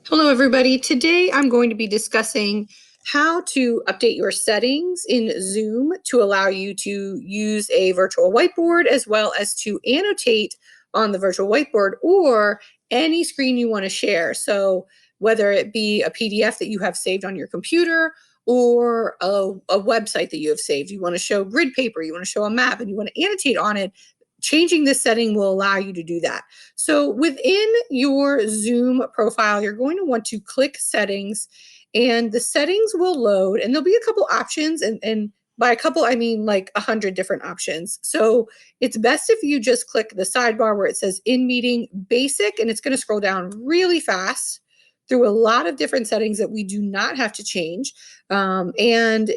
Hello, everybody. Today I'm going to be discussing how to update your settings in Zoom to allow you to use a virtual whiteboard as well as to annotate on the virtual whiteboard or any screen you want to share. So whether it be a PDF that you have saved on your computer or a website that you have saved, you want to show grid paper, you want to show a map, and you want to annotate on it, changing this setting will allow you to do that. So within your Zoom profile, you're going to want to click settings and the settings will load and there'll be a couple options and by a couple, I mean like 100 different options. So it's best if you just click the sidebar where it says in meeting basic, and it's going to scroll down really fast through a lot of different settings that we do not have to change. And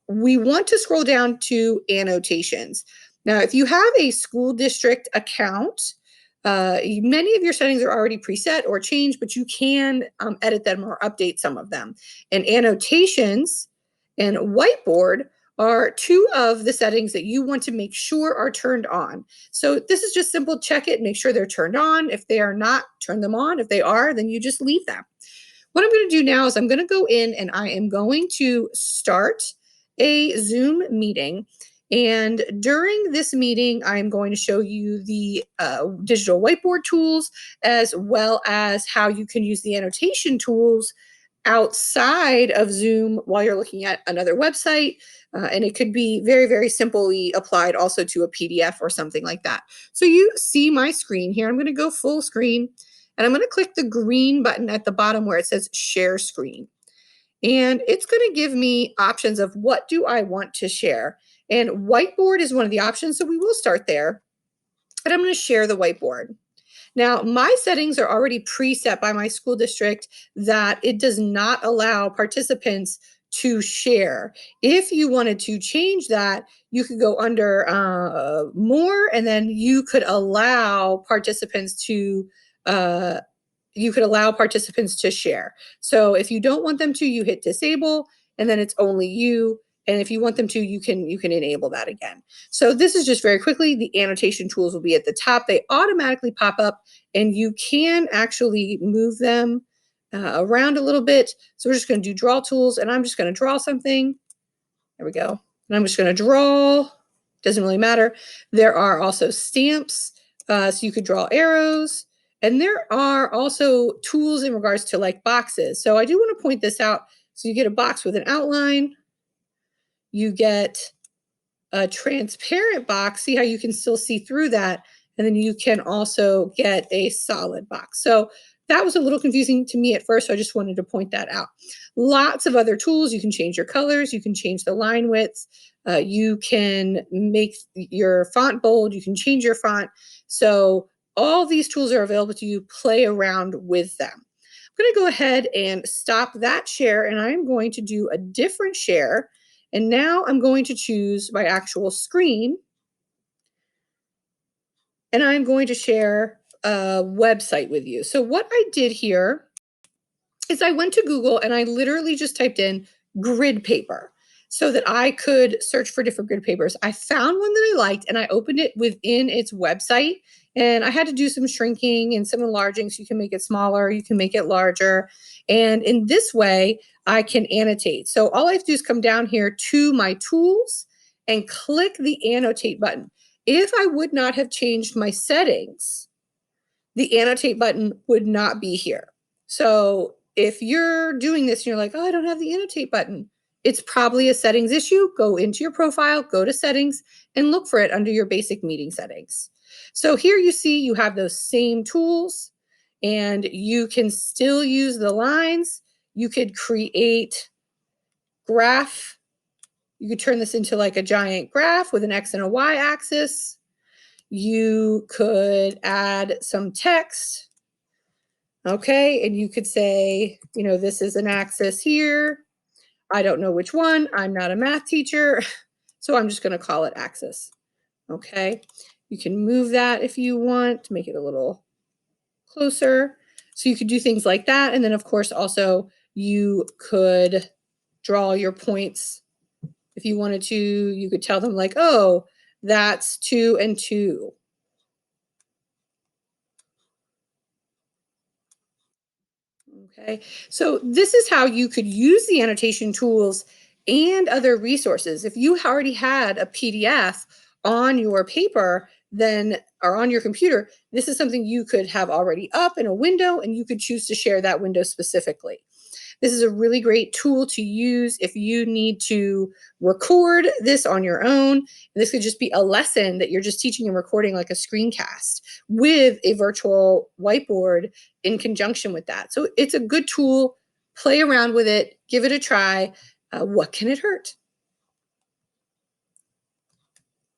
we want to scroll down to annotations. Now, if you have a school district account, many of your settings are already preset or changed, but you can edit them or update some of them. And annotations and whiteboard are two of the settings that you want to make sure are turned on. So this is just simple, check it, make sure they're turned on. If they are not, turn them on. If they are, then you just leave them. What I'm going to do now is I'm going to go in and I am going to start a Zoom meeting. And during this meeting, I'm going to show you the digital whiteboard tools as well as how you can use the annotation tools outside of Zoom while you're looking at another website. And it could be very, very simply applied also to a PDF or something like that. So you see my screen here. I'm going to go full screen. And I'm going to click the green button at the bottom where it says share screen. And it's going to give me options of what do I want to share. And whiteboard is one of the options, so we will start there. And I'm going to share the whiteboard. Now, my settings are already preset by my school district that it does not allow participants to share. If you wanted to change that, you could go under more, and then you could allow participants to share. So if you don't want them to, you hit disable, and then it's only you. And if you want them to, you can enable that again. So this is just very quickly, the annotation tools will be at the top. They automatically pop up and you can actually move them around a little bit. So we're just going to do draw tools, and I'm just going to draw something. There we go. And I'm just going to draw. Doesn't really matter. There are also stamps. So you could draw arrows. And there are also tools in regards to like boxes. So I do want to point this out. So you get a box with an outline. You get a transparent box. See how you can still see through that. And then you can also get a solid box. So that was a little confusing to me at first, so I just wanted to point that out. Lots of other tools. You can change your colors. You can change the line width. You can make your font bold. You can change your font. So all these tools are available to you. Play around with them. I'm going to go ahead and stop that share, and I'm going to do a different share. And now I'm going to choose my actual screen, and I'm going to share a website with you. So what I did here is I went to Google and I literally just typed in grid paper so that I could search for different grid papers. I found one that I liked and I opened it within its website, and I had to do some shrinking and some enlarging so you can make it smaller, you can make it larger. And in this way, I can annotate. So all I have to do is come down here to my tools and click the annotate button. If I would not have changed my settings, the annotate button would not be here. So if you're doing this and you're like, oh, I don't have the annotate button, it's probably a settings issue. Go into your profile, go to settings, and look for it under your basic meeting settings. So here you see you have those same tools, and you can still use the lines. You could create graph. You could turn this into like a giant graph with an X and a Y axis. You could add some text. Okay, and you could say, this is an axis here. I don't know which one. I'm not a math teacher, so I'm just going to call it axis. Okay, you can move that if you want to make it a little closer. So you could do things like that. And then, of course, also you could draw your points. If you wanted to, you could tell them like, oh, that's 2 and 2. Okay, so this is how you could use the annotation tools and other resources. If you already had a PDF on your paper, then or on your computer, this is something you could have already up in a window and you could choose to share that window specifically. This is a really great tool to use if you need to record this on your own. And this could just be a lesson that you're just teaching and recording like a screencast with a virtual whiteboard in conjunction with that. So it's a good tool. Play around with it, give it a try. What can it hurt?